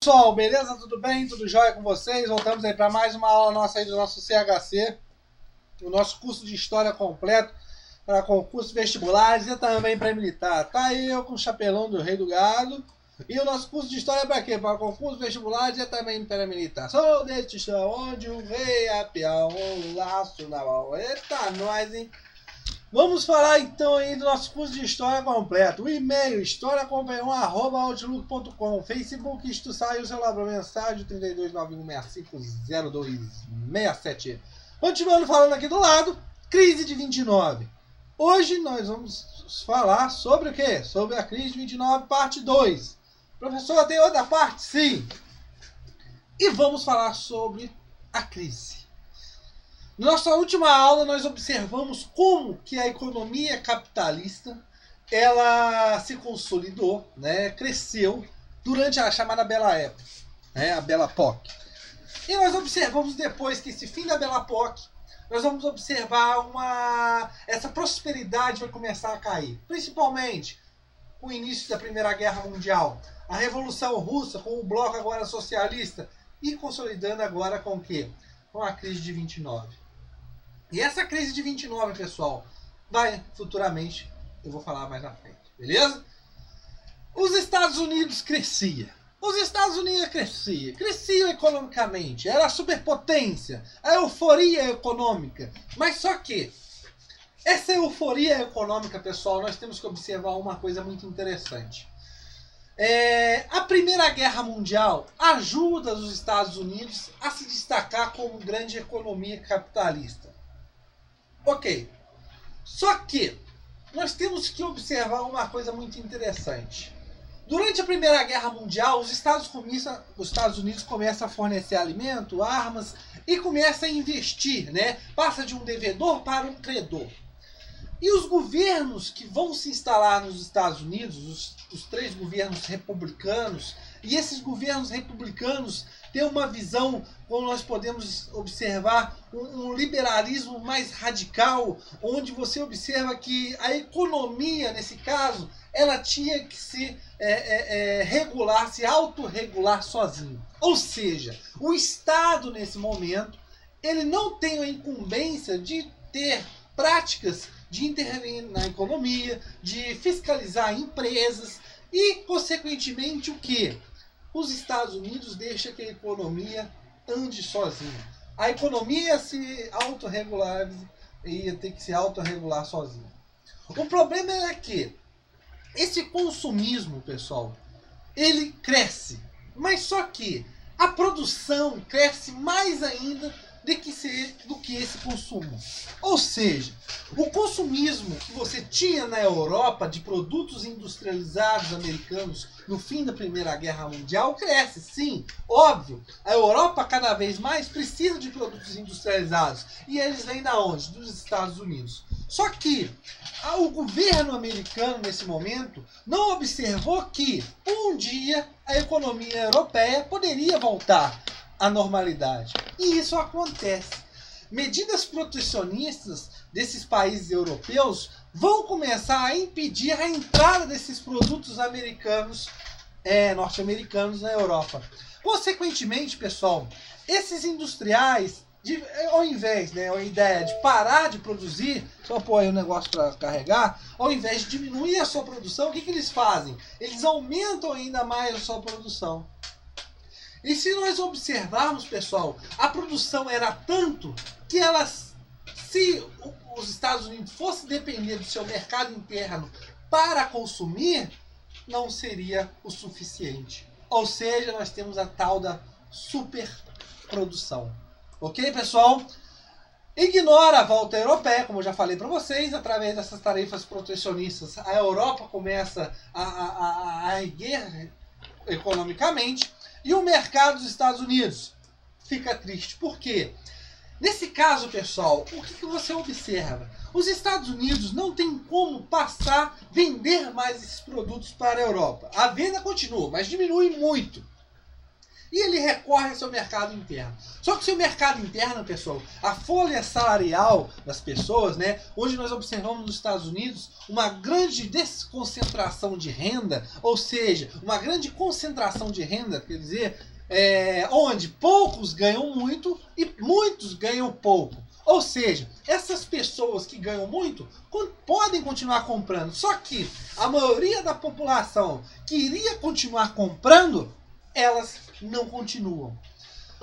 Pessoal, beleza? Tudo bem? Tudo jóia com vocês? Voltamos aí para mais uma aula nossa aí do nosso CHC, o nosso curso de História completo para concursos vestibulares e também para militar. Tá aí eu com o chapelão do Rei do Gado. E o nosso curso de História é para quê? Para concursos vestibulares e também para militar. Sou deste chão onde o rei é peão, o laço na mão. Eita, nós, hein? Vamos falar então aí do nosso curso de História completo. O e-mail, historiacompanhão@outlook.com. Facebook, isto sai o celular para mensagem 3291650267. Continuando falando aqui do lado, crise de 29. Hoje nós vamos falar sobre o quê? Sobre a crise de 29, parte 2. Professor, tem outra parte? Sim. E vamos falar sobre a crise. Na nossa última aula, nós observamos como que a economia capitalista ela se consolidou, né, cresceu durante a chamada Bela Época, né, a Belle Époque. E nós observamos depois que esse fim da Belle Époque, nós vamos observar essa prosperidade vai começar a cair, principalmente com o início da Primeira Guerra Mundial, a Revolução Russa, com o bloco agora socialista e consolidando agora com o quê? Com a crise de 29. E essa crise de 29, pessoal, vai futuramente, eu vou falar mais na frente, beleza? Os Estados Unidos crescia. Os Estados Unidos cresciam economicamente, era a superpotência, a euforia econômica. Mas só que, essa euforia econômica, pessoal, nós temos que observar uma coisa muito interessante. A Primeira Guerra Mundial ajuda os Estados Unidos a se destacar como grande economia capitalista. Ok, só que nós temos que observar uma coisa muito interessante. Durante a Primeira Guerra Mundial, os Estados Unidos começam a fornecer alimento, armas e começam a investir, né? Passa de um devedor para um credor. E os governos que vão se instalar nos Estados Unidos, os três governos republicanos, e esses governos republicanos têm uma visão, como nós podemos observar, um liberalismo mais radical, onde você observa que a economia, nesse caso, ela tinha que se regular, se autorregular sozinho. Ou seja, o Estado, nesse momento, ele não tem a incumbência de ter práticas de intervir na economia, de fiscalizar empresas e, consequentemente, o que? Os Estados Unidos deixam que a economia ande sozinha. A economia se autorregular e tem que se autorregular sozinha. O problema é que esse consumismo, pessoal, ele cresce, mas só que a produção cresce mais ainda do que esse consumo. Ou seja, o consumismo que você tinha na Europa de produtos industrializados americanos no fim da Primeira Guerra Mundial cresce, sim, óbvio. A Europa cada vez mais precisa de produtos industrializados e eles vêm da onde? Dos Estados Unidos. Só que o governo americano nesse momento não observou que um dia a economia europeia poderia voltar à normalidade. E isso acontece. Medidas protecionistas desses países europeus vão começar a impedir a entrada desses produtos americanos, norte-americanos na Europa. Consequentemente, pessoal, esses industriais, ao invés, a ideia de parar de produzir, só pôr aí um negócio para carregar, ao invés de diminuir a sua produção, o que eles fazem? Eles aumentam ainda mais a sua produção. E se nós observarmos, pessoal, a produção era tanto que se os Estados Unidos fossem depender do seu mercado interno para consumir, não seria o suficiente. Ou seja, nós temos a tal da superprodução. Ok, pessoal? Ignora a volta europeia, como eu já falei para vocês, através dessas tarefas protecionistas, a Europa começa a erguer economicamente e o mercado dos Estados Unidos fica triste. Por quê? Nesse caso, pessoal, o que você observa? Os Estados Unidos não tem como vender mais esses produtos para a Europa. A venda continua, mas diminui muito. e ele recorre ao seu mercado interno. Só que o seu mercado interno, pessoal, a folha salarial das pessoas, né? Hoje nós observamos nos Estados Unidos uma grande desconcentração de renda, ou seja, uma grande concentração de renda, quer dizer, onde poucos ganham muito e muitos ganham pouco. Ou seja, essas pessoas que ganham muito podem continuar comprando. Só que a maioria da população que iria continuar comprando, elas não continuam.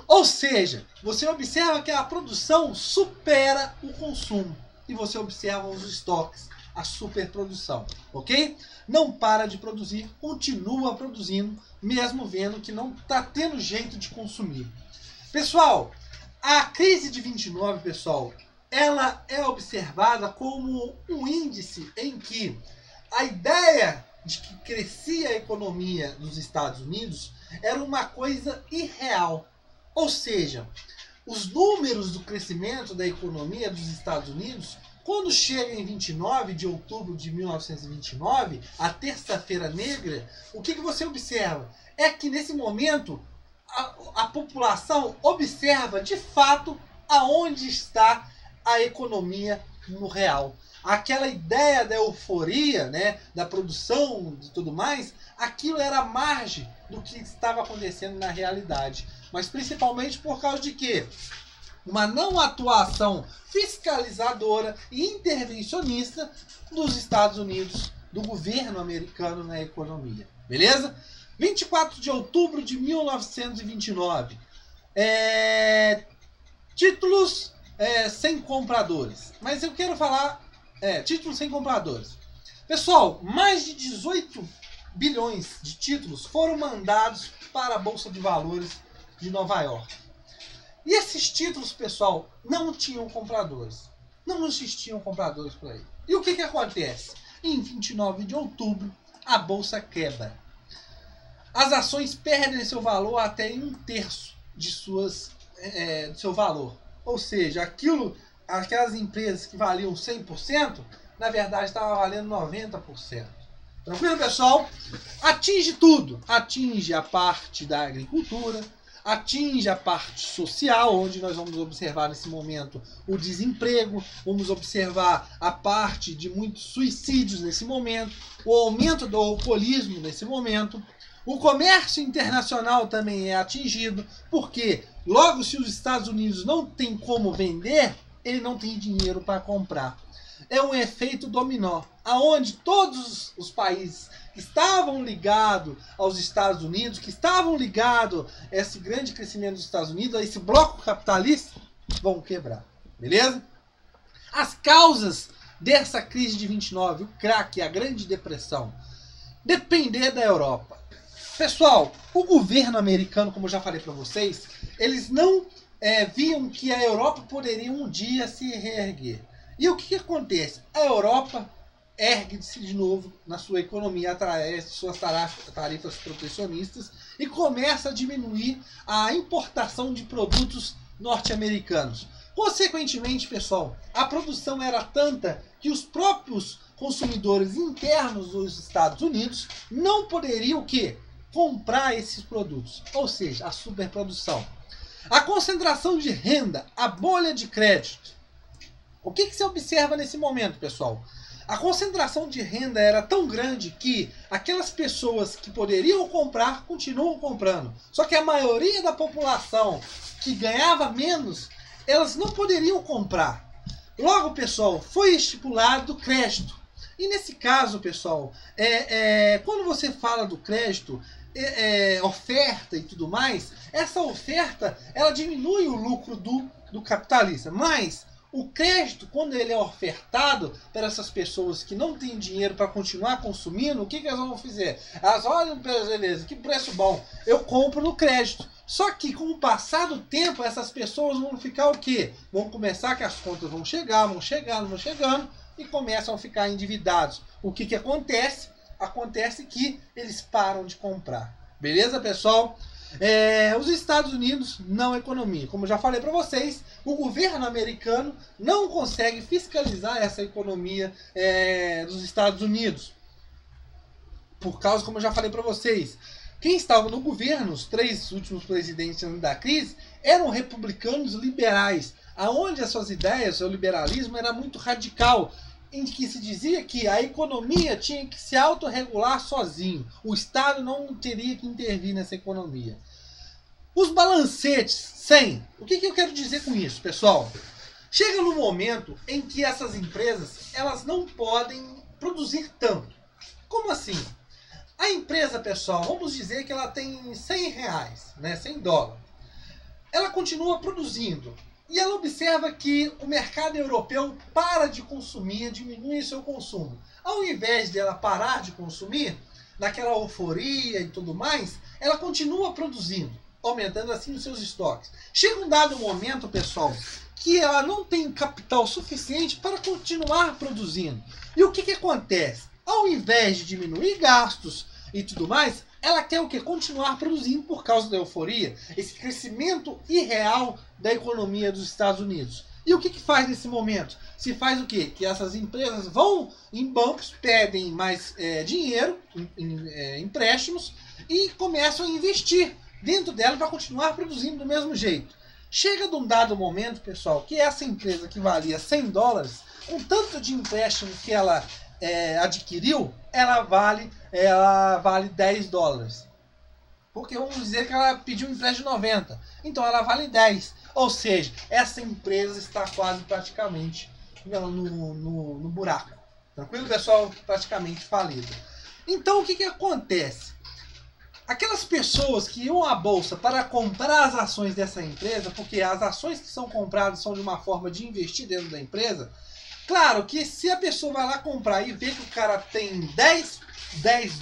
Ou seja, você observa que a produção supera o consumo. E você observa os estoques, a superprodução. Ok? Não para de produzir, continua produzindo, mesmo vendo que não está tendo jeito de consumir. Pessoal, a crise de 29, pessoal, ela é observada como um índice em que a ideia de que crescia a economia dos Estados Unidos era uma coisa irreal. Ou seja, os números do crescimento da economia dos Estados Unidos, quando chega em 29 de outubro de 1929, a terça-feira negra, o que você observa? É que nesse momento a população observa de fato aonde está a economia no real. Aquela ideia da euforia, né, da produção e tudo mais, aquilo era a margem do que estava acontecendo na realidade. Mas principalmente por causa de quê? Uma não atuação fiscalizadora e intervencionista dos Estados Unidos, do governo americano na economia. Beleza? 24 de outubro de 1929. Títulos sem compradores. Mas eu quero falar títulos sem compradores. Pessoal, mais de 18 bilhões de títulos foram mandados para a Bolsa de Valores de Nova York. E esses títulos, pessoal, não tinham compradores. Não existiam compradores por aí. E o que acontece? Em 29 de outubro, a Bolsa quebra. As ações perdem seu valor até em 1/3 de seu valor. Ou seja, aquelas empresas que valiam 100%, na verdade estavam valendo 90%. Tranquilo, pessoal? Atinge tudo. Atinge a parte da agricultura, atinge a parte social, onde nós vamos observar nesse momento o desemprego, vamos observar a parte de muitos suicídios nesse momento, o aumento do alcoolismo nesse momento. O comércio internacional também é atingido, porque logo se os Estados Unidos não tem como vender, ele não tem dinheiro para comprar. É um efeito dominó, aonde todos os países que estavam ligados aos Estados Unidos, que estavam ligados a esse grande crescimento dos Estados Unidos, a esse bloco capitalista, vão quebrar. Beleza? As causas dessa crise de 29, o crack, a Grande Depressão, depender da Europa. Pessoal, o governo americano, como eu já falei para vocês, eles não viam que a Europa poderia um dia se reerguer. E o que acontece? A Europa ergue-se de novo na sua economia através de suas tarifas protecionistas e começa a diminuir a importação de produtos norte-americanos. Consequentemente, pessoal, a produção era tanta que os próprios consumidores internos dos Estados Unidos não poderiam o quê? Comprar esses produtos, ou seja, a superprodução. A concentração de renda, a bolha de crédito. O que se observa nesse momento, pessoal? A concentração de renda era tão grande que aquelas pessoas que poderiam comprar, continuam comprando. Só que a maioria da população que ganhava menos, elas não poderiam comprar. Logo, pessoal, foi estipulado o crédito. E nesse caso, pessoal, quando você fala do crédito, oferta e tudo mais, essa oferta ela diminui o lucro do capitalista. Mas o crédito, quando ele é ofertado para essas pessoas que não têm dinheiro para continuar consumindo, o que elas vão fazer? Elas olham, beleza, que preço bom, eu compro no crédito. Só que com o passar do tempo, essas pessoas vão ficar o quê? Vão começar que as contas vão chegando e começam a ficar endividados. O que acontece? Acontece que eles param de comprar. Beleza, pessoal? Os Estados Unidos não economia. Como eu já falei para vocês, o governo americano não consegue fiscalizar essa economia dos Estados Unidos. Por causa, como eu já falei para vocês, Quem estava no governo, os 3 últimos presidentes da crise, eram republicanos liberais, aonde as suas ideias, o liberalismo era muito radical, em que se dizia que a economia tinha que se autorregular sozinho, o Estado não teria que intervir nessa economia. Os balancetes, 100. O que eu quero dizer com isso, pessoal? Chega no momento em que essas empresas elas não podem produzir tanto. Como assim? A empresa, pessoal, vamos dizer que ela tem 100 reais, né, 100 dólares. Ela continua produzindo. E ela observa que o mercado europeu para de consumir, diminui seu consumo. Ao invés dela parar de consumir, naquela euforia e tudo mais, ela continua produzindo, aumentando assim os seus estoques. Chega um dado momento, pessoal, que ela não tem capital suficiente para continuar produzindo. E o que acontece? Ao invés de diminuir gastos e tudo mais, ela quer o quê? Continuar produzindo por causa da euforia, esse crescimento irreal da economia dos Estados Unidos. E o que faz nesse momento? Se faz o quê? Que essas empresas vão em bancos, pedem mais dinheiro, empréstimos, e começam a investir dentro dela para continuar produzindo do mesmo jeito. Chega de um dado momento, pessoal, que essa empresa que valia 100 dólares, com tanto de empréstimo que ela adquiriu, ela vale 10 dólares. Porque vamos dizer que ela pediu um empréstimo de 90. Então ela vale 10. Ou seja, essa empresa está quase praticamente no buraco. Tranquilo, pessoal? Praticamente falida. Então o que acontece? Aquelas pessoas que iam à bolsa para comprar as ações dessa empresa, porque as ações que são compradas são de uma forma de investir dentro da empresa. Claro que se a pessoa vai lá comprar e vê que o cara tem 10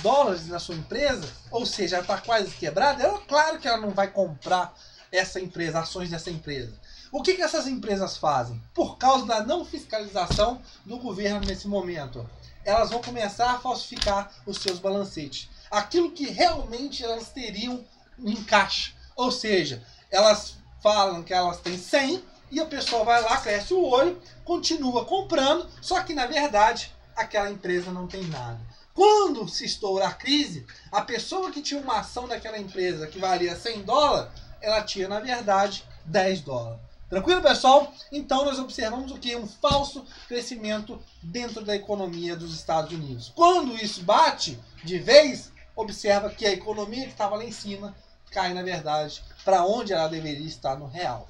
dólares na sua empresa, ou seja, ela está quase quebrada, claro que ela não vai comprar essa empresa, ações dessa empresa. O que essas empresas fazem? Por causa da não fiscalização do governo nesse momento, elas vão começar a falsificar os seus balancetes. Aquilo que realmente elas teriam em caixa. Ou seja, elas falam que elas têm 100 e a pessoa vai lá, cresce o olho, continua comprando, só que na verdade aquela empresa não tem nada. Quando se estoura a crise, a pessoa que tinha uma ação daquela empresa que valia 100 dólares, ela tinha na verdade 10 dólares. Tranquilo, pessoal? Então nós observamos o que? Um falso crescimento dentro da economia dos Estados Unidos. Quando isso bate de vez, observa que a economia que estava lá em cima cai, na verdade, para onde ela deveria estar no real.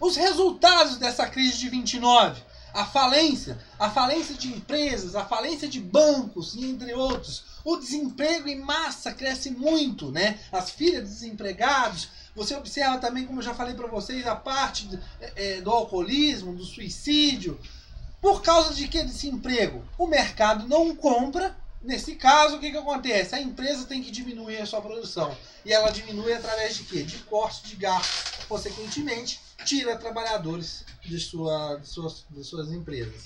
Os resultados dessa crise de 29, a falência de empresas, a falência de bancos e entre outros, o desemprego em massa cresce muito, né? As filas de desempregados, você observa também, como eu já falei para vocês, a parte do alcoolismo, do suicídio. Por causa de que desemprego? O mercado não compra. Nesse caso, o que acontece? A empresa tem que diminuir a sua produção. E ela diminui através de quê? De corte de gastos. Consequentemente, tira trabalhadores de suas empresas.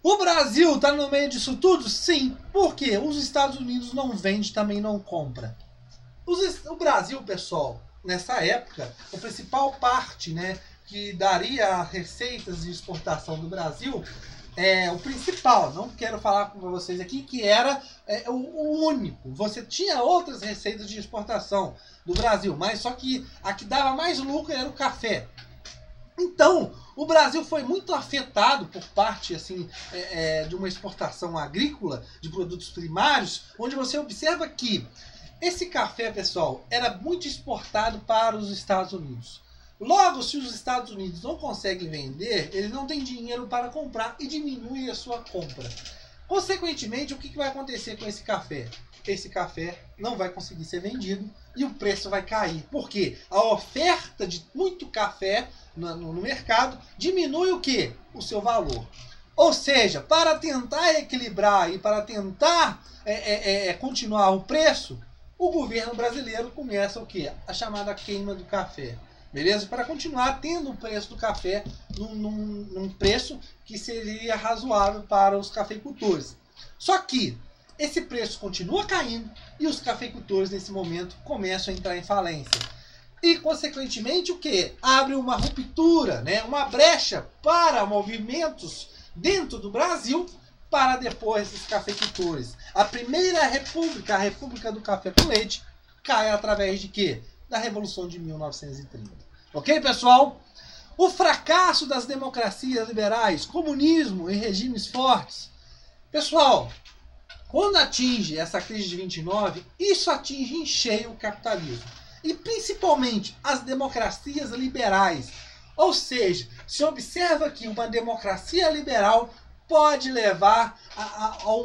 O Brasil está no meio disso tudo? Sim. Por quê? Os Estados Unidos não vende, também não compra. O Brasil, pessoal, nessa época, a principal parte, né, que daria receitas de exportação do Brasil, o principal, não quero falar com vocês aqui, que era o único. Você tinha outras receitas de exportação do Brasil, mas só que a que dava mais lucro era o café. Então, o Brasil foi muito afetado por parte assim, de uma exportação agrícola de produtos primários, onde você observa que esse café, pessoal, era muito exportado para os Estados Unidos. Logo, se os Estados Unidos não conseguem vender, eles não têm dinheiro para comprar e diminui a sua compra. Consequentemente, o que vai acontecer com esse café? Esse café não vai conseguir ser vendido e o preço vai cair. Por quê? A oferta de muito café no mercado diminui o quê? O seu valor. Ou seja, para tentar equilibrar e para tentar continuar o preço, o governo brasileiro começa o quê? A chamada queima do café. Beleza? Para continuar tendo o preço do café num preço que seria razoável para os cafeicultores. Só que esse preço continua caindo e os cafeicultores nesse momento começam a entrar em falência. E, consequentemente, o que? Abre uma ruptura, né? Uma brecha para movimentos dentro do Brasil para depois esses cafeicultores. A primeira república, a República do Café com Leite, cai através de quê? Da Revolução de 1930. Ok, pessoal? O fracasso das democracias liberais, comunismo e regimes fortes. Pessoal, quando atinge essa crise de 29, isso atinge em cheio o capitalismo. E principalmente as democracias liberais. Ou seja, se observa que uma democracia liberal pode levar a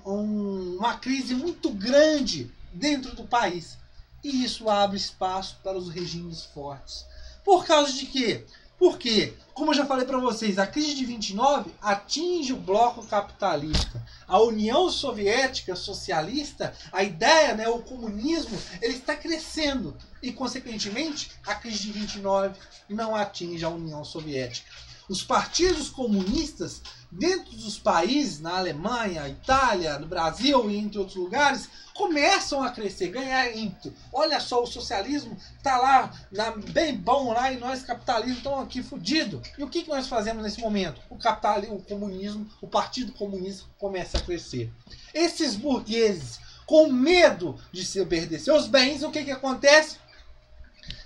uma crise muito grande dentro do país. E isso abre espaço para os regimes fortes. Por causa de quê? Porque, como eu já falei para vocês, a crise de 29 atinge o bloco capitalista. A União Soviética socialista, a ideia, né, o comunismo, ele está crescendo. E, consequentemente, a crise de 29 não atinge a União Soviética. Os partidos comunistas, dentro dos países, na Alemanha, Itália, no Brasil e entre outros lugares, começam a crescer, ganhar ímpeto. Olha só, o socialismo está lá, bem bom lá, e nós capitalistas estamos aqui fodidos. E o que nós fazemos nesse momento? O comunismo, o Partido Comunista começa a crescer. Esses burgueses, com medo de se perder seus bens, o que acontece?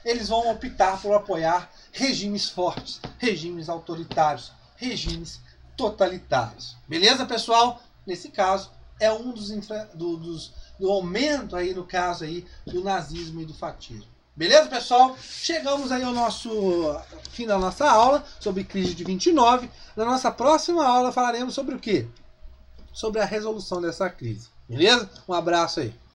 Eles vão optar por apoiar regimes fortes, regimes autoritários, regimes totalitários. Beleza, pessoal? Nesse caso, é um do aumento aí, no caso aí, do nazismo e do fascismo. Beleza, pessoal? Chegamos aí ao fim da nossa aula sobre crise de 29. Na nossa próxima aula falaremos sobre o quê? Sobre a resolução dessa crise. Beleza? Um abraço aí.